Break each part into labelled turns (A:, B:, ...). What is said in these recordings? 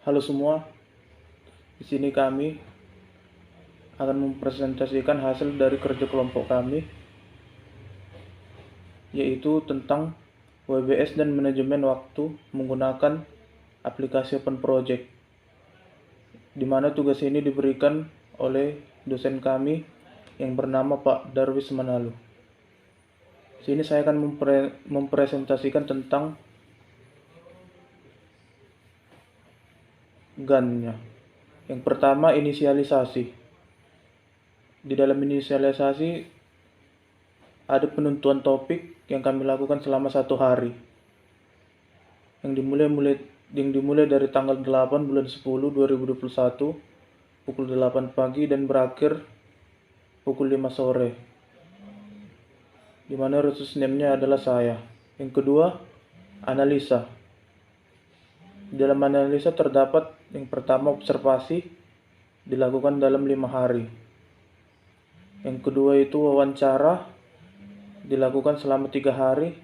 A: Halo semua, di sini kami akan mempresentasikan hasil dari kerja kelompok kami, yaitu tentang WBS dan manajemen waktu menggunakan aplikasi Open Project, di mana tugas ini diberikan oleh dosen kami yang bernama Pak Darwis Manalu. Di sini saya akan mempresentasikan tentang GAN-nya. Yang pertama, inisialisasi. Di dalam inisialisasi ada penentuan topik yang kami lakukan selama 1 hari, yang dimulai dari tanggal 8 bulan 10 2021 pukul 8 pagi dan berakhir pukul 5 sore, di mana resource name-nya adalah saya. Yang kedua, analisa. Di dalam analisa terdapat yang pertama, observasi dilakukan dalam 5 hari. Yang kedua itu wawancara dilakukan selama 3 hari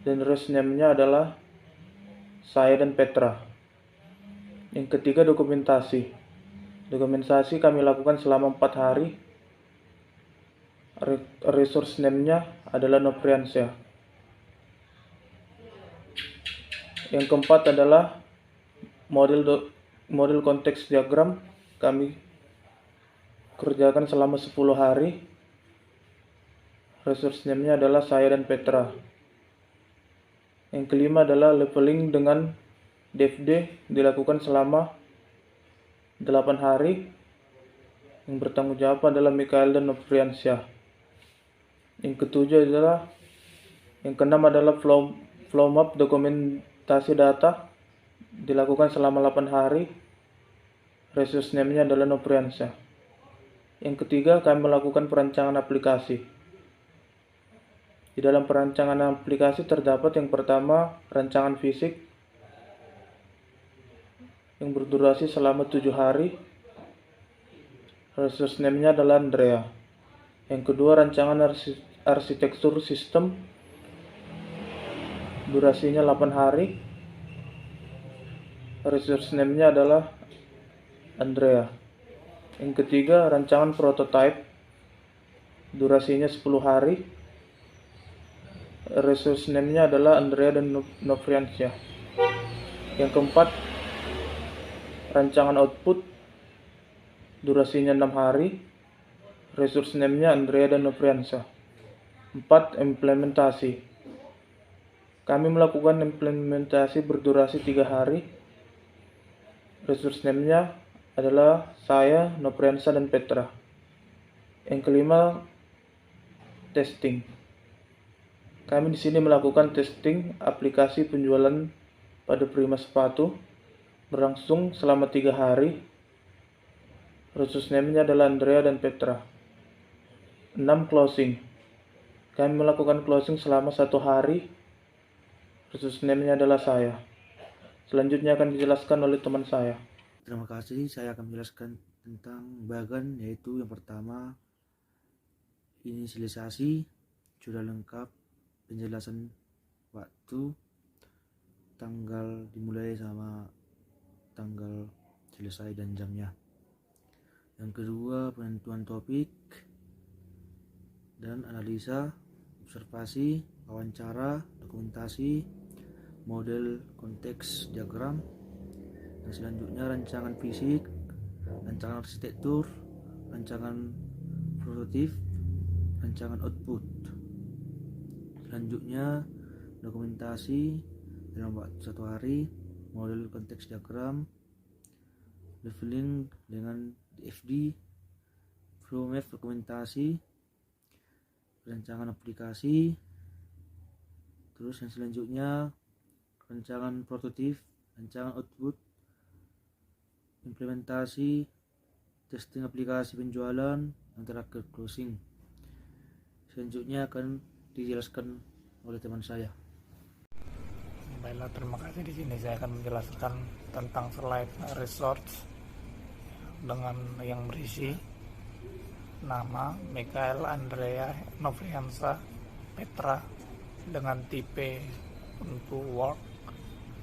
A: dan resource name-nya adalah saya dan Petra. Yang ketiga, dokumentasi. Dokumentasi kami lakukan selama 4 hari. Resource name-nya adalah Nopriansyah. Yang keempat adalah model konteks diagram. Kami kerjakan selama 10 hari. Resource name-nya adalah saya dan Petra. Yang kelima adalah leveling dengan DFD dilakukan selama 8 hari. Yang bertanggung jawab adalah Mikael dan Nopriansyah. Yang keenam adalah flow map dokumentasi data dilakukan selama 8 hari. Resource name-nya adalah Nopriansyah. Yang ketiga, kami melakukan perancangan aplikasi. Di dalam perancangan aplikasi terdapat yang pertama, rancangan fisik yang berdurasi selama 7 hari. Resource name-nya adalah Andrea. Yang kedua, rancangan arsitektur sistem, durasinya 8 hari. Resource name-nya adalah Andrea. Yang ketiga, rancangan prototype, durasinya 10 hari. Resource name-nya adalah Andrea dan Nopriansyah. Yang keempat, rancangan output, durasinya 6 hari. Resource name-nya Andrea dan Nopriansyah. 4. Implementasi. Kami melakukan implementasi berdurasi 3 hari. Resource name-nya adalah saya, Nopriansyah, dan Petra. Yang kelima, testing. Kami di sini melakukan testing aplikasi penjualan pada Prima Sepatu berlangsung selama 3 hari. Resource name-nya adalah Andrea dan Petra. 6. Closing. Kami melakukan closing selama 1 hari. Resource name-nya adalah saya. Selanjutnya akan dijelaskan oleh teman saya.
B: Terima kasih, saya akan menjelaskan tentang bagan, yaitu yang pertama, inisialisasi, sudah lengkap, penjelasan waktu, tanggal dimulai sama tanggal selesai dan jamnya. Yang kedua, penentuan topik dan analisa, observasi, wawancara, dokumentasi, model konteks diagram, dan selanjutnya rancangan fisik, rancangan arsitektur, rancangan prototip, rancangan output. Selanjutnya dokumentasi dalam waktu 1 hari, model konteks diagram, leveling dengan DFD, flow map dokumentasi, rancangan aplikasi. Terus yang selanjutnya rancangan prototip, rancangan output, implementasi, testing aplikasi penjualan, yang terakhir closing. Selanjutnya akan dijelaskan oleh teman saya.
C: Baiklah, terima kasih. Di sini saya akan menjelaskan tentang slide resource dengan yang berisi nama Mikael, Andrea, Nopriansyah, Petra dengan tipe untuk work,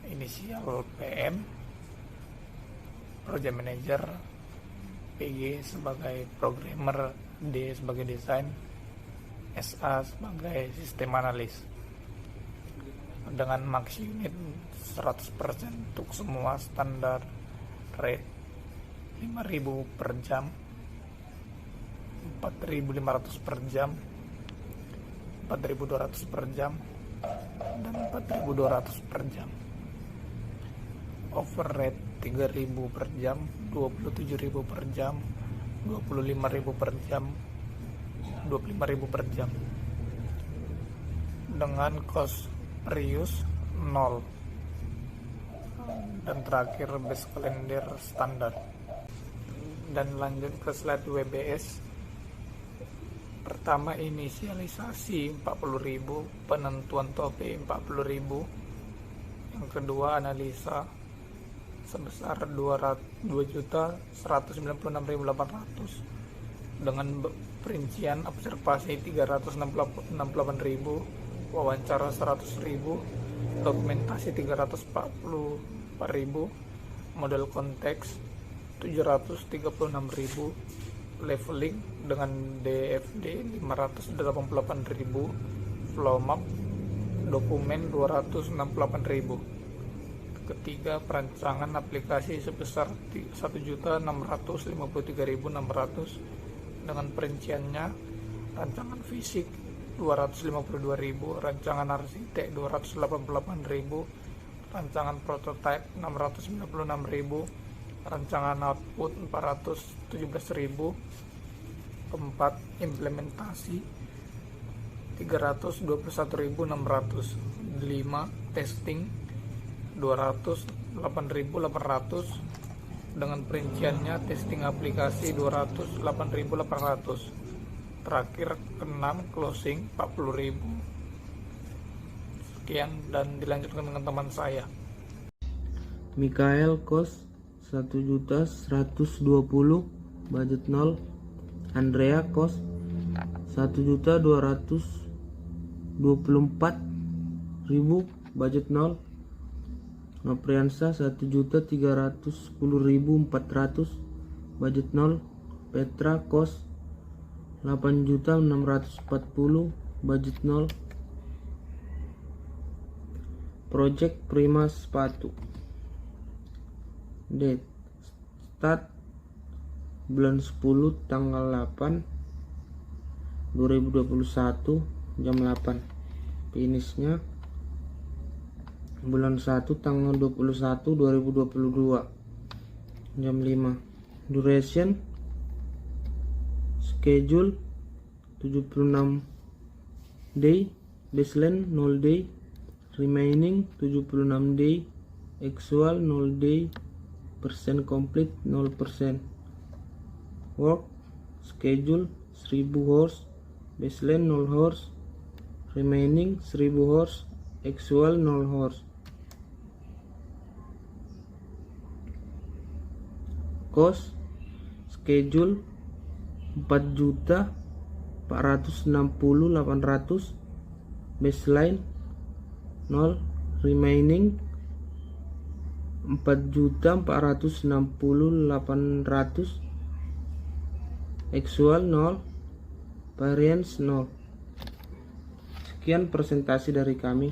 C: inisial PM, project manager, PG sebagai programmer, D sebagai desain, SA sebagai sistem analis. Dengan max unit 100% untuk semua, standar rate 5.000 per jam, 4.500 per jam, 4.200 per jam, dan 4.200 per jam. Overrate 3.000 per jam, 27.000 per jam, 25.000 per jam, 25.000 per jam. Dengan cost per use 0. Dan terakhir base calendar standar. Dan lanjut ke slide WBS. Pertama, inisialisasi 40.000, penentuan topi 40.000. Yang kedua, analisa sebesar 2.196.800 dengan perincian observasi 368.000, wawancara 100.000, dokumentasi 344.000, model konteks 736.000, leveling dengan DFD 588.000, flow map dokumen 268.000. Ketiga, perancangan aplikasi sebesar 1.653.600 dengan perinciannya: rancangan fisik 252.000, rancangan arsitek 288.000, rancangan prototipe 696.000, rancangan output 417.000. Keempat, implementasi 321.600. 5, testing 208.800 dengan perinciannya: testing aplikasi 208.800. Terakhir, keenam, closing 40.000. Sekian, dan dilanjutkan dengan teman saya.
D: Mikael, cost 1.120, budget 0. Andrea, cost 1.224.000, budget 0. Nopriansa 1.310.400, budget 0. Petra, cost 8.640, budget 0. Project Prima sepatu. Date start bulan 10 tanggal 8 2021 jam 8. Finishnya bulan 1 tanggal 21 2022 jam 5. Duration schedule 76 day, baseline 0 day, remaining 76 day, actual 0 day, percent complete 0%. Work schedule 1000 horse, baseline 0 horse, remaining 1000 horse, actual 0 horse. Cost schedule 4.460.800, baseline 0, remaining 4.460.800, actual 0, variance 0. Sekian presentasi dari kami.